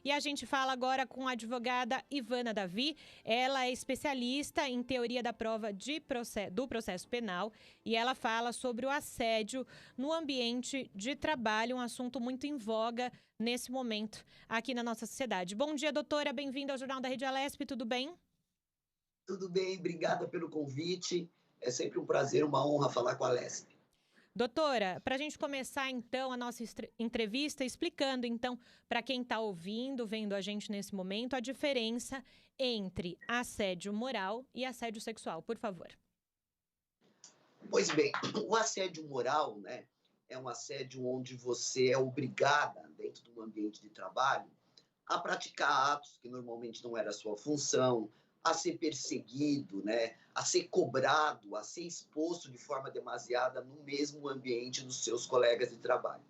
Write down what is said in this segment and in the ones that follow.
E a gente fala agora com a advogada Ivana Davi. Ela é especialista em teoria da prova do processo penal e ela fala sobre o assédio no ambiente de trabalho, um assunto muito em voga nesse momento aqui na nossa sociedade. Bom dia, doutora. Bem-vinda ao Jornal da Rede Alesp. Tudo bem? Tudo bem, obrigada pelo convite. É sempre um prazer, uma honra falar com a Alesp. Doutora, para a gente começar então a nossa entrevista, explicando então para quem está ouvindo, vendo a gente nesse momento, a diferença entre assédio moral e assédio sexual, por favor. Pois bem, o assédio moral, né, é um assédio onde você é obrigada, dentro de um ambiente de trabalho, a praticar atos que normalmente não era a sua função, a ser perseguido, né, a ser cobrado, a ser exposto de forma demasiada no mesmo ambiente dos seus colegas de trabalho.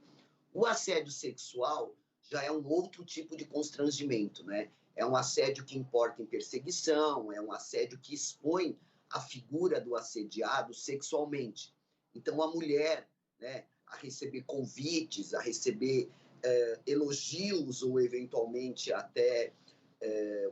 O assédio sexual já é um outro tipo de constrangimento, né? É um assédio que importa em perseguição, é um assédio que expõe a figura do assediado sexualmente. Então, a mulher, né, a receber convites, a receber elogios ou, eventualmente, até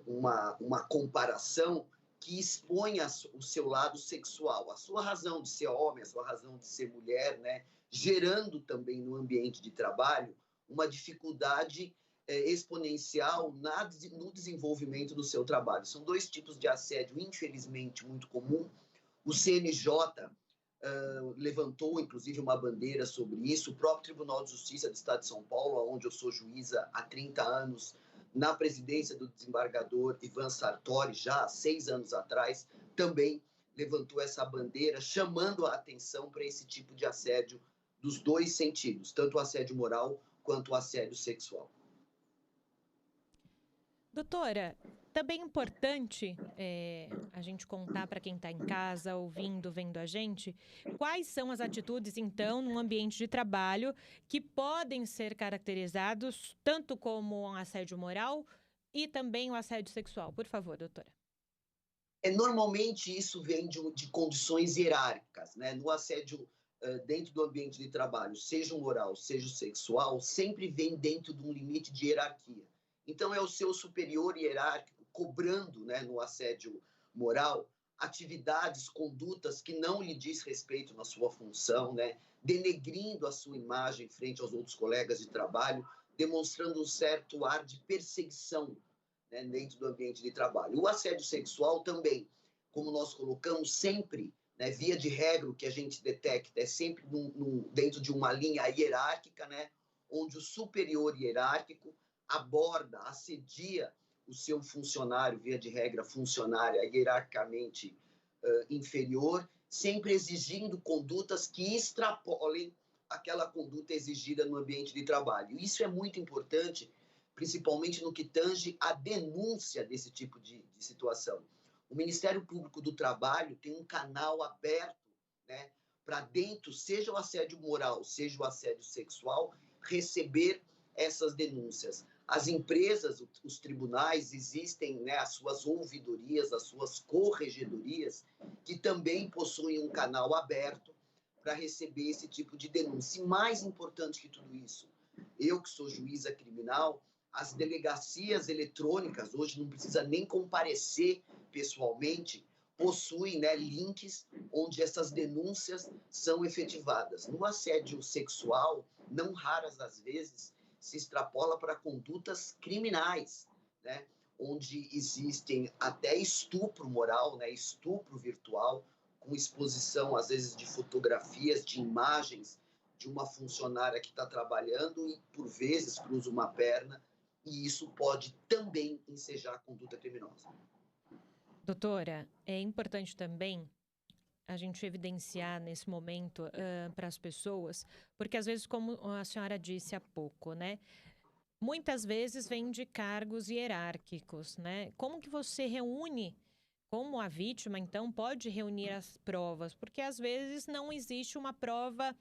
uma comparação que expõe o seu lado sexual, a sua razão de ser homem, a sua razão de ser mulher, né? Gerando também no ambiente de trabalho uma dificuldade exponencial no desenvolvimento do seu trabalho. São dois tipos de assédio, infelizmente, muito comum. O CNJ levantou, inclusive, uma bandeira sobre isso. O próprio Tribunal de Justiça do Estado de São Paulo, onde eu sou juíza há 30 anos, na presidência do desembargador Ivan Sartori, já há 6 anos atrás, também levantou essa bandeira, chamando a atenção para esse tipo de assédio dos dois sentidos, tanto o assédio moral quanto o assédio sexual. Doutora, também é importante a gente contar para quem está em casa, ouvindo, vendo a gente, quais são as atitudes, então, num ambiente de trabalho que podem ser caracterizados tanto como um assédio moral e também o assédio sexual. Por favor, doutora. Normalmente isso vem de condições hierárquicas, né? No assédio dentro do ambiente de trabalho, seja o moral, seja o sexual, sempre vem dentro de um limite de hierarquia. Então, é o seu superior hierárquico cobrando, né, no assédio moral, atividades, condutas que não lhe diz respeito na sua função, né, denegrindo a sua imagem frente aos outros colegas de trabalho, demonstrando um certo ar de perseguição, né, dentro do ambiente de trabalho. O assédio sexual também, como nós colocamos, sempre, né, via de regra, o que a gente detecta é sempre dentro de uma linha hierárquica, né, onde o superior hierárquico aborda, assedia o seu funcionário, via de regra funcionária hierarquicamente inferior, sempre exigindo condutas que extrapolem aquela conduta exigida no ambiente de trabalho. Isso é muito importante, principalmente no que tange à denúncia desse tipo de situação. O Ministério Público do Trabalho tem um canal aberto, né, para dentro, seja o assédio moral, seja o assédio sexual, receber essas denúncias. As empresas, os tribunais, existem, né, as suas ouvidorias, as suas corregedorias, que também possuem um canal aberto para receber esse tipo de denúncia. E mais importante que tudo isso, eu que sou juíza criminal, as delegacias eletrônicas, hoje não precisa nem comparecer pessoalmente, possuem, né, links onde essas denúncias são efetivadas. No assédio sexual, não raras das vezes, se extrapola para condutas criminais, né, onde existem até estupro moral, né, estupro virtual, com exposição, às vezes, de fotografias, de imagens de uma funcionária que está trabalhando e, por vezes, cruza uma perna, e isso pode também ensejar a conduta criminosa. Doutora, é importante também a gente evidenciar nesse momento para as pessoas, porque às vezes, como a senhora disse há pouco, né? Muitas vezes vem de cargos hierárquicos, né? Como que você reúne, como a vítima, então, pode reunir as provas? Porque às vezes não existe uma prova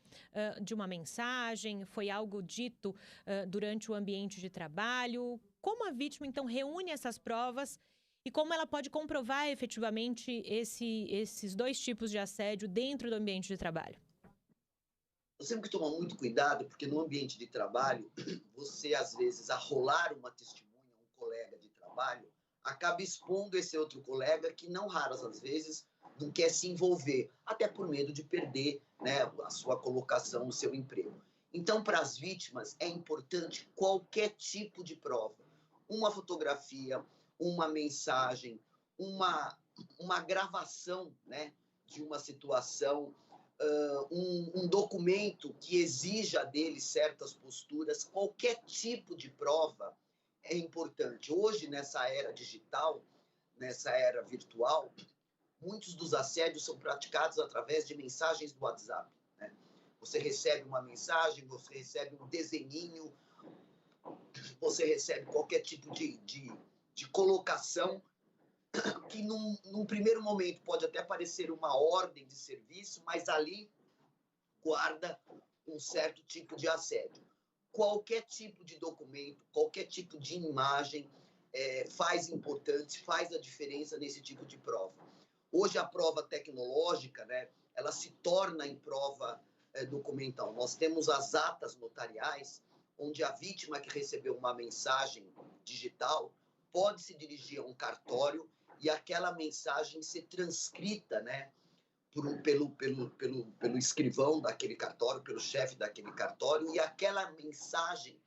de uma mensagem, foi algo dito durante o ambiente de trabalho. Como a vítima, então, reúne essas provas e como ela pode comprovar efetivamente esses dois tipos de assédio dentro do ambiente de trabalho? Nós temos que tomar muito cuidado, porque no ambiente de trabalho, você, às vezes, arrolar uma testemunha, trabalho, acaba expondo esse outro colega que, não raras às vezes, não quer se envolver, até por medo de perder, né, a sua colocação, o seu emprego. Então, para as vítimas, é importante qualquer tipo de prova. Uma fotografia, uma mensagem, uma gravação, né, de uma situação, um documento que exija dele certas posturas, qualquer tipo de prova é importante. Hoje, nessa era digital, nessa era virtual, muitos dos assédios são praticados através de mensagens do WhatsApp, né? Você recebe uma mensagem, você recebe um desenhinho, você recebe qualquer tipo de colocação que num primeiro momento pode até parecer uma ordem de serviço, mas ali guarda um certo tipo de assédio. Qualquer tipo de documento, qualquer tipo de imagem faz a diferença nesse tipo de prova. Hoje a prova tecnológica, né, ela se torna em prova documental. Nós temos as atas notariais, onde a vítima que recebeu uma mensagem digital pode se dirigir a um cartório e aquela mensagem ser transcrita, né, pelo escrivão daquele cartório, pelo chefe daquele cartório, e aquela mensagem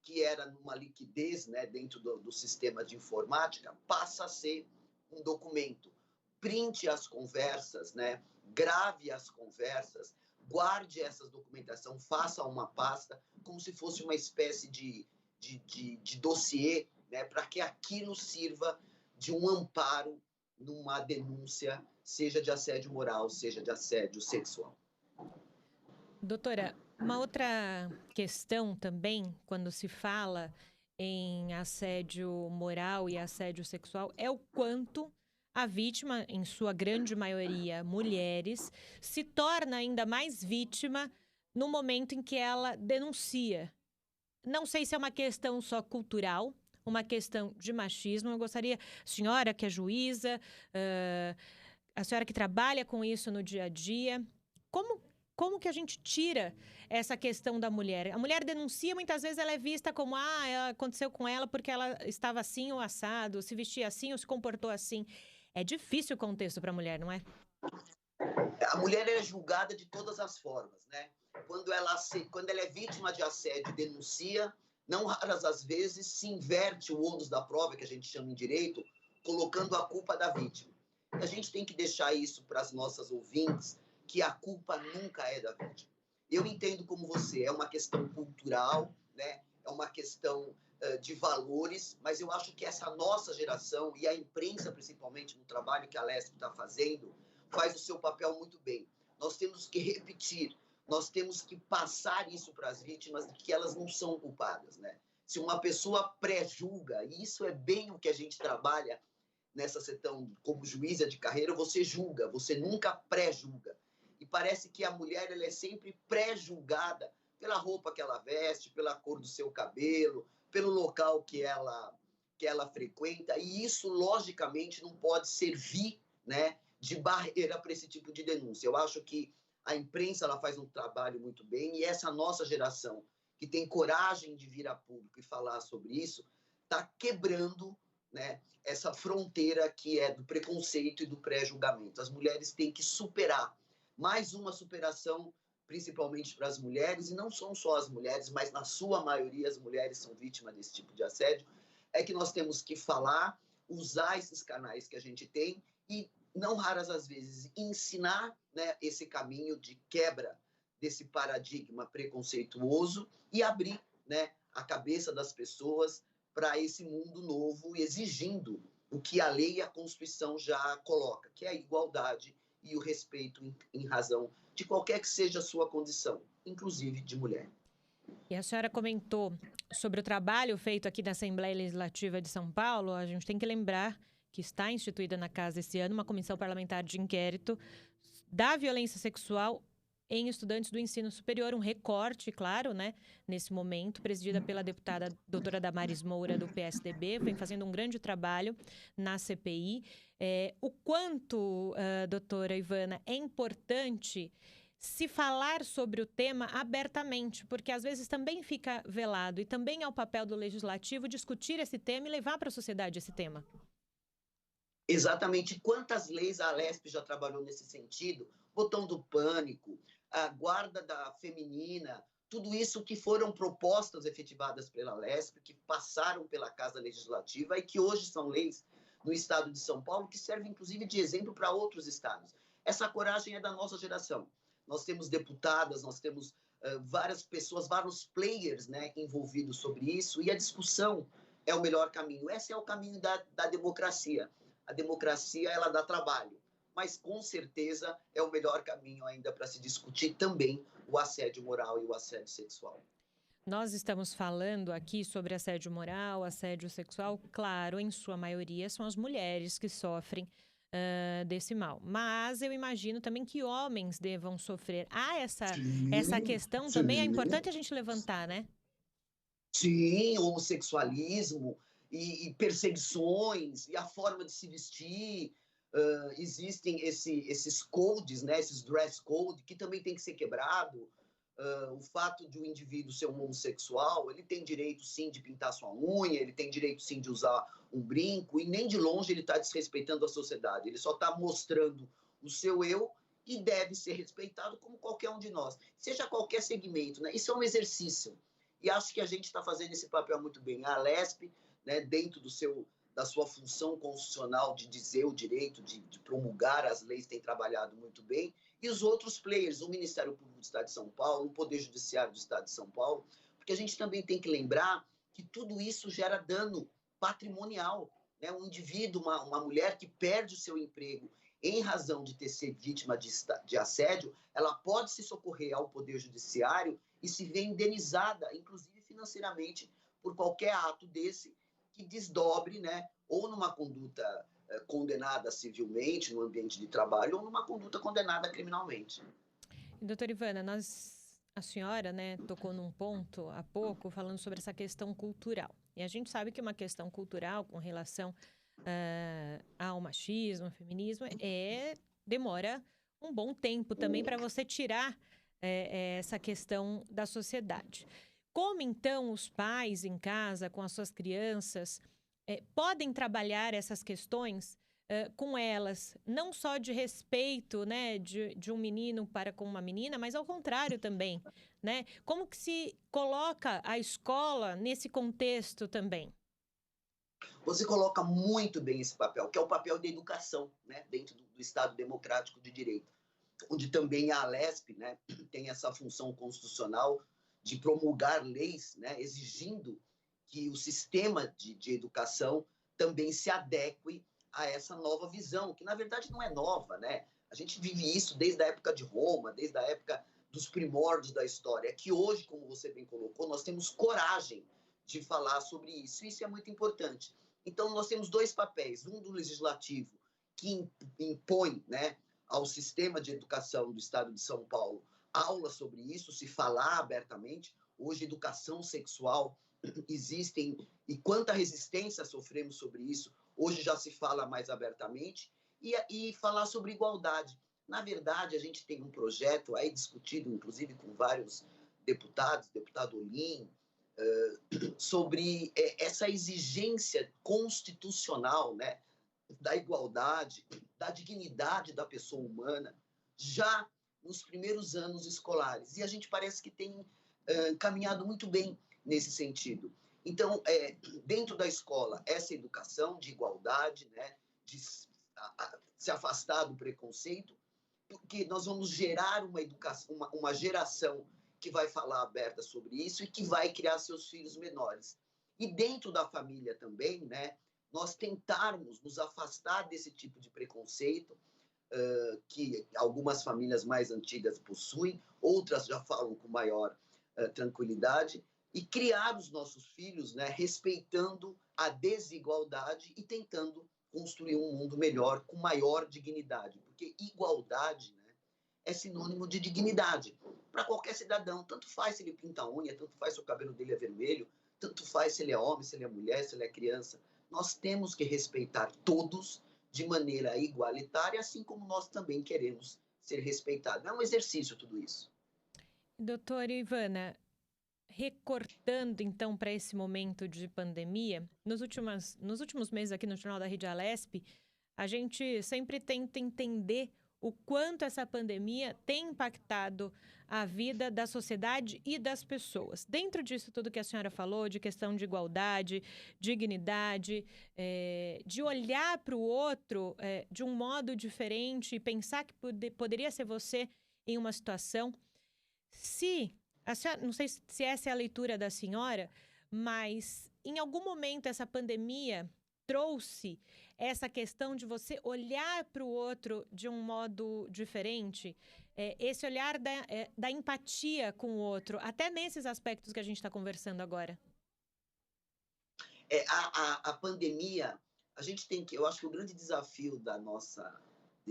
que era numa liquidez, né, dentro do sistema de informática, passa a ser um documento. Printe as conversas, né, grave as conversas, guarde essa documentação, faça uma pasta, como se fosse uma espécie de dossiê, né, para que aquilo sirva de um amparo numa denúncia, seja de assédio moral, seja de assédio sexual. Doutora, uma outra questão também, quando se fala em assédio moral e assédio sexual, é o quanto a vítima, em sua grande maioria mulheres, se torna ainda mais vítima no momento em que ela denuncia. Não sei se é uma questão só cultural, uma questão de machismo. Eu gostaria, a senhora que é juíza, a senhora que trabalha com isso no dia a dia, como que a gente tira essa questão da mulher? A mulher denuncia, muitas vezes ela é vista como, aconteceu com ela porque ela estava assim ou assado, se vestia assim ou se comportou assim. É difícil o contexto para a mulher, não é? A mulher é julgada de todas as formas, né? Quando ela é vítima de assédio e denuncia, não raras as vezes se inverte o ônus da prova, que a gente chama em direito, colocando a culpa da vítima. A gente tem que deixar isso para as nossas ouvintes, que a culpa nunca é da vítima. Eu entendo como você, é uma questão cultural, né? É uma questão de valores, mas eu acho que essa nossa geração, e a imprensa principalmente no trabalho que a Lesp está fazendo, faz o seu papel muito bem. Nós temos que repetir, nós temos que passar isso para as vítimas de que elas não são culpadas, né? Se uma pessoa pré-julga, e isso é bem o que a gente trabalha nessa seção como juíza de carreira, você julga, você nunca pré-julga. E parece que a mulher ela é sempre pré-julgada pela roupa que ela veste, pela cor do seu cabelo, pelo local que ela frequenta, e isso, logicamente, não pode servir, né, de barreira para esse tipo de denúncia. Eu acho que a imprensa ela faz um trabalho muito bem, e essa nossa geração, que tem coragem de vir a público e falar sobre isso, está quebrando, né, essa fronteira que é do preconceito e do pré-julgamento. As mulheres têm que superar. Mais uma superação, principalmente para as mulheres, e não são só as mulheres, mas na sua maioria as mulheres são vítimas desse tipo de assédio, é que nós temos que falar, usar esses canais que a gente tem e, não raras às vezes, ensinar, né, esse caminho de quebra desse paradigma preconceituoso e abrir, né, a cabeça das pessoas para esse mundo novo, exigindo o que a lei e a Constituição já coloca, que é a igualdade e o respeito em razão de qualquer que seja a sua condição, inclusive de mulher. E a senhora comentou sobre o trabalho feito aqui na Assembleia Legislativa de São Paulo. A gente tem que lembrar que está instituída na Casa esse ano uma comissão parlamentar de inquérito da violência sexual em estudantes do ensino superior, um recorte, claro, né, nesse momento, presidida pela deputada doutora Damares Moura, do PSDB, vem fazendo um grande trabalho na CPI. O quanto, doutora Ivana, é importante se falar sobre o tema abertamente, porque às vezes também fica velado e também é o papel do legislativo discutir esse tema e levar para a sociedade esse tema. Exatamente. Quantas leis a Alesp já trabalhou nesse sentido? Botão do pânico, a guarda da feminina, tudo isso que foram propostas efetivadas pela Alesp, que passaram pela Casa Legislativa e que hoje são leis no estado de São Paulo, que servem inclusive de exemplo para outros estados. Essa coragem é da nossa geração. Nós temos deputadas, nós temos várias pessoas, vários players, né, envolvidos sobre isso, e a discussão é o melhor caminho. Esse é o caminho da democracia. A democracia, ela dá trabalho, mas com certeza é o melhor caminho ainda para se discutir também o assédio moral e o assédio sexual. Nós estamos falando aqui sobre assédio moral, assédio sexual, claro, em sua maioria são as mulheres que sofrem desse mal. Mas eu imagino também que homens devam sofrer. Essa questão também é importante a gente levantar, né? Sim, homossexualismo e perseguições e a forma de se vestir. Existem esses codes, né, esses dress code, que também tem que ser quebrado. O fato de um indivíduo ser um homossexual, ele tem direito, sim, de pintar sua unha, ele tem direito, sim, de usar um brinco, e nem de longe ele está desrespeitando a sociedade. Ele só está mostrando o seu eu e deve ser respeitado como qualquer um de nós, seja qualquer segmento, né? Isso é um exercício. E acho que a gente está fazendo esse papel muito bem. A Alesp, né, dentro da sua função constitucional de dizer o direito, de promulgar as leis, tem trabalhado muito bem. E os outros players, o Ministério Público do Estado de São Paulo, o Poder Judiciário do Estado de São Paulo, porque a gente também tem que lembrar que tudo isso gera dano patrimonial. Né? Um indivíduo, uma mulher que perde o seu emprego em razão de ter sido vítima de assédio, ela pode se socorrer ao Poder Judiciário e se ver indenizada, inclusive financeiramente, por qualquer ato desse que desdobre, né? Ou numa conduta condenada civilmente no ambiente de trabalho ou numa conduta condenada criminalmente. Doutora Ivana, a senhora, né, tocou num ponto há pouco falando sobre essa questão cultural. E a gente sabe que uma questão cultural com relação ao machismo, ao feminismo, demora um bom tempo também para você tirar essa questão da sociedade. Como, então, os pais em casa, com as suas crianças, podem trabalhar essas questões com elas, não só de respeito, né, de um menino para com uma menina, mas ao contrário também, né? Como que se coloca a escola nesse contexto também? Você coloca muito bem esse papel, que é o papel da educação, né, dentro do Estado Democrático de Direito, onde também a Alesp, né, tem essa função constitucional de promulgar leis, né, exigindo que o sistema de educação também se adeque a essa nova visão, que na verdade não é nova, né? A gente vive isso desde a época de Roma, desde a época dos primórdios da história, que hoje, como você bem colocou, nós temos coragem de falar sobre isso. Isso é muito importante. Então, nós temos dois papéis, um do legislativo, que impõe, né, ao sistema de educação do Estado de São Paulo aula sobre isso, se falar abertamente. Hoje, educação sexual existem, e quanta resistência sofremos sobre isso, hoje já se fala mais abertamente, e falar sobre igualdade. Na verdade, a gente tem um projeto aí discutido, inclusive com vários deputados, deputado Olim, sobre essa exigência constitucional, né, da igualdade, da dignidade da pessoa humana, já nos primeiros anos escolares. E a gente parece que tem caminhado muito bem nesse sentido. Então, dentro da escola, essa educação de igualdade, né, de se afastar do preconceito, porque nós vamos gerar uma educação, uma geração que vai falar aberta sobre isso e que vai criar seus filhos menores. E dentro da família também, né, nós tentarmos nos afastar desse tipo de preconceito que algumas famílias mais antigas possuem, outras já falam com maior tranquilidade, e criar os nossos filhos, né, respeitando a desigualdade e tentando construir um mundo melhor, com maior dignidade. Porque igualdade, né, é sinônimo de dignidade para qualquer cidadão. Tanto faz se ele pinta a unha, tanto faz se o cabelo dele é vermelho, tanto faz se ele é homem, se ele é mulher, se ele é criança. Nós temos que respeitar todos de maneira igualitária, assim como nós também queremos ser respeitado. É um exercício tudo isso. Doutora Ivana, recortando então para esse momento de pandemia, nos últimos meses aqui no Jornal da Rede Alesp, a gente sempre tenta entender o quanto essa pandemia tem impactado a vida da sociedade e das pessoas. Dentro disso tudo que a senhora falou, de questão de igualdade, dignidade, de olhar para o outro de um modo diferente e pensar que poderia ser você em uma situação. Não sei se essa é a leitura da senhora, mas em algum momento essa pandemia trouxe essa questão de você olhar para o outro de um modo diferente, esse olhar da empatia com o outro, até nesses aspectos que a gente está conversando agora. A pandemia, eu acho que o grande desafio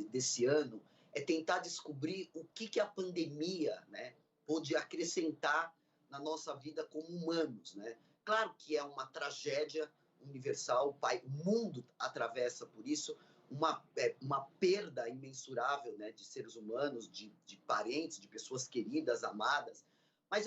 desse ano é tentar descobrir o que a pandemia, né, pôde acrescentar na nossa vida como humanos, né? Claro que é uma tragédia universal, o mundo atravessa por isso, uma perda imensurável, né, de seres humanos, de parentes, de pessoas queridas, amadas, mas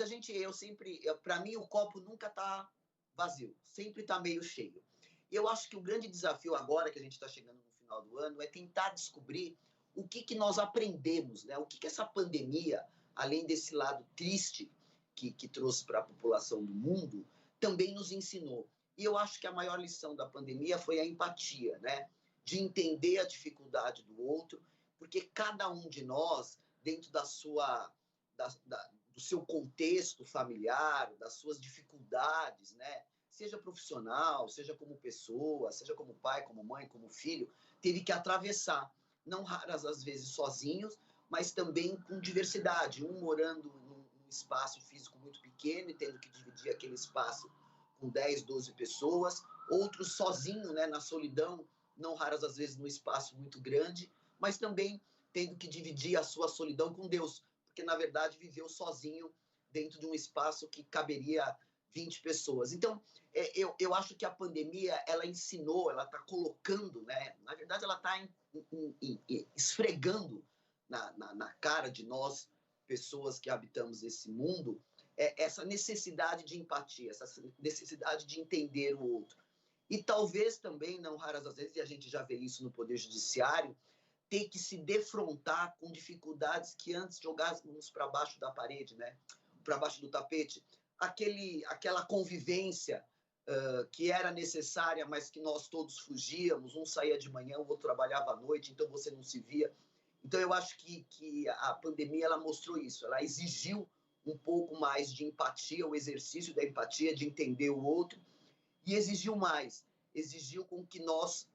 para mim o copo nunca está vazio, sempre está meio cheio. E eu acho que o grande desafio agora que a gente está chegando no final do ano é tentar descobrir o que nós aprendemos, né? O que essa pandemia, além desse lado triste que trouxe para a população do mundo, também nos ensinou. E eu acho que a maior lição da pandemia foi a empatia, né? De entender a dificuldade do outro, porque cada um de nós, dentro do seu contexto familiar, das suas dificuldades, né? Seja profissional, seja como pessoa, seja como pai, como mãe, como filho, teve que atravessar, não raras às vezes sozinhos, mas também com diversidade, um morando num espaço físico muito pequeno e tendo que dividir aquele espaço com 10, 12 pessoas, outros sozinho, né, na solidão, não raras às vezes num espaço muito grande, mas também tendo que dividir a sua solidão com Deus, porque na verdade viveu sozinho dentro de um espaço que caberia 20 pessoas. Então, eu acho que a pandemia, ela ensinou, ela está colocando, né, na verdade ela está esfregando na cara de nós, pessoas que habitamos esse mundo, essa necessidade de empatia, essa necessidade de entender o outro. E talvez também, não raras às vezes, e a gente já vê isso no Poder Judiciário, ter que se defrontar com dificuldades que antes jogávamos para baixo da parede, né? Para baixo do tapete. Aquela convivência que era necessária, mas que nós todos fugíamos, um saía de manhã, o outro trabalhava à noite, então você não se via. Então, eu acho que a pandemia ela mostrou isso, ela exigiu um pouco mais de empatia, o exercício da empatia, de entender o outro, e exigiu com que nós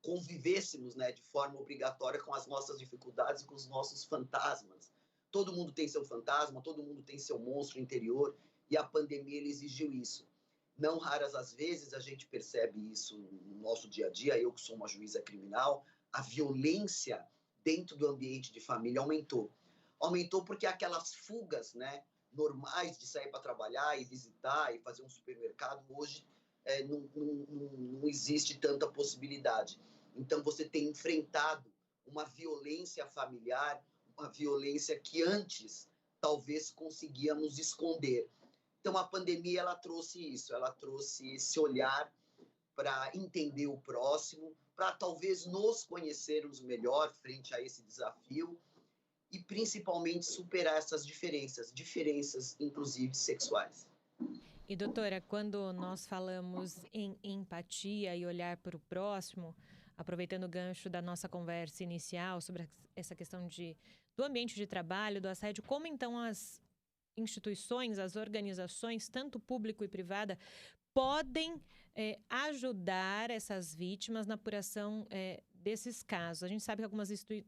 convivêssemos, né, de forma obrigatória com as nossas dificuldades e com os nossos fantasmas. Todo mundo tem seu fantasma, todo mundo tem seu monstro interior, e a pandemia ele exigiu isso. Não raras as vezes a gente percebe isso no nosso dia a dia, eu que sou uma juíza criminal, a violência dentro do ambiente de família aumentou. Aumentou porque aquelas fugas, né, normais de sair para trabalhar e visitar e fazer um supermercado, hoje não existe tanta possibilidade. Então, você tem enfrentado uma violência familiar, uma violência que antes talvez conseguíamos esconder. Então, a pandemia ela trouxe isso, ela trouxe esse olhar para entender o próximo, para talvez nos conhecermos melhor frente a esse desafio e principalmente superar essas diferenças inclusive sexuais. E doutora, quando nós falamos em empatia e olhar para o próximo, aproveitando o gancho da nossa conversa inicial sobre essa questão do ambiente de trabalho, do assédio, como então as instituições, as organizações, tanto público e privada, podem ajudar essas vítimas na apuração desses casos. A gente sabe que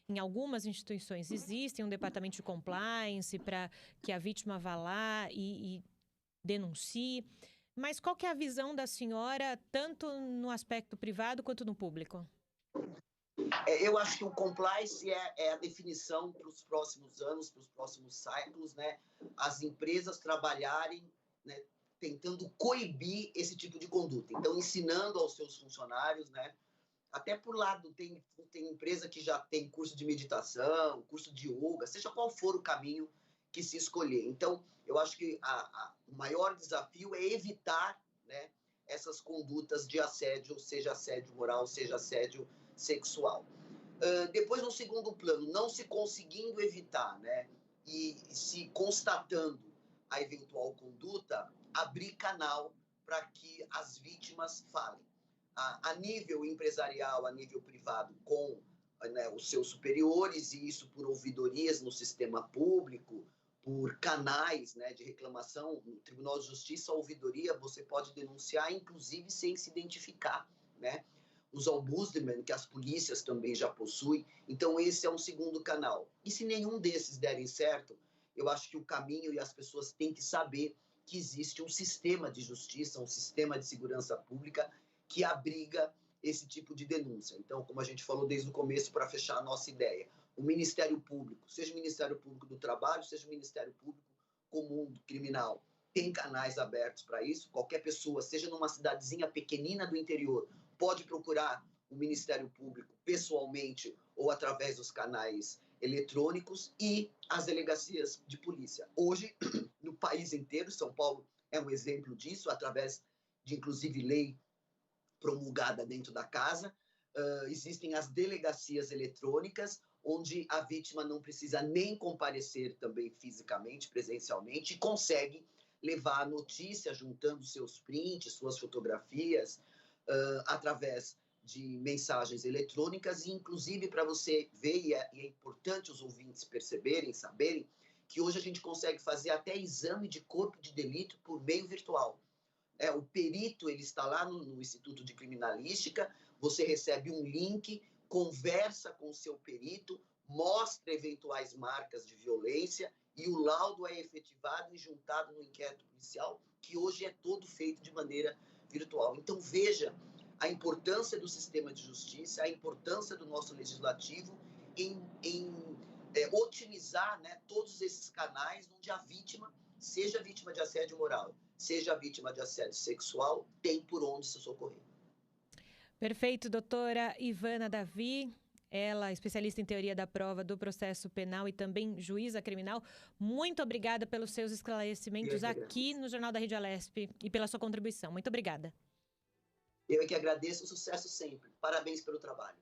em algumas instituições existe um departamento de compliance para que a vítima vá lá e denuncie. Mas qual que é a visão da senhora, tanto no aspecto privado quanto no público? Eu acho que o compliance é a definição para os próximos anos, para os próximos ciclos, né? As empresas trabalharem, né, tentando coibir esse tipo de conduta. Então, ensinando aos seus funcionários, né, Até por lado, tem empresa que já tem curso de meditação, curso de yoga, seja qual for o caminho que se escolher. Então, eu acho que o maior desafio é evitar, né, essas condutas de assédio, seja assédio moral, seja assédio sexual. Depois, no segundo plano, não se conseguindo evitar, né, e se constatando a eventual conduta, abrir canal para que as vítimas falem. A nível empresarial, a nível privado, com, né, os seus superiores, e isso por ouvidorias no sistema público, por canais, né, de reclamação. No Tribunal de Justiça, a ouvidoria você pode denunciar, inclusive sem se identificar, né? Os ombudsman, que as polícias também já possuem. Então, esse é um segundo canal. E se nenhum desses derem certo, eu acho que o caminho, e as pessoas têm que saber que existe um sistema de justiça, um sistema de segurança pública que abriga esse tipo de denúncia. Então, como a gente falou desde o começo, para fechar a nossa ideia, o Ministério Público, seja o Ministério Público do Trabalho, seja o Ministério Público Comum Criminal, tem canais abertos para isso. Qualquer pessoa, seja numa cidadezinha pequenina do interior, pode procurar o Ministério Público pessoalmente ou através dos canais eletrônicos, e as delegacias de polícia. Hoje, no país inteiro, São Paulo é um exemplo disso, através de, inclusive, lei promulgada dentro da casa, existem as delegacias eletrônicas, onde a vítima não precisa nem comparecer também fisicamente, presencialmente, e consegue levar a notícia juntando seus prints, suas fotografias, através de mensagens eletrônicas, e inclusive para você ver, e é importante os ouvintes perceberem, saberem, que hoje a gente consegue fazer até exame de corpo de delito por meio virtual. O perito, ele está lá no Instituto de Criminalística, você recebe um link, conversa com o seu perito, mostra eventuais marcas de violência, e o laudo é efetivado e juntado no inquérito policial, que hoje é todo feito de maneira virtual. Então, veja a importância do sistema de justiça, a importância do nosso legislativo em otimizar, né, todos esses canais onde a vítima, seja vítima de assédio moral, seja vítima de assédio sexual, tem por onde se socorrer. Perfeito, doutora Ivana Davi. Ela, especialista em teoria da prova do processo penal e também juíza criminal. Muito obrigada pelos seus esclarecimentos aqui no Jornal da Rede Alesp e pela sua contribuição. Muito obrigada. Eu é que agradeço, sucesso sempre. Parabéns pelo trabalho.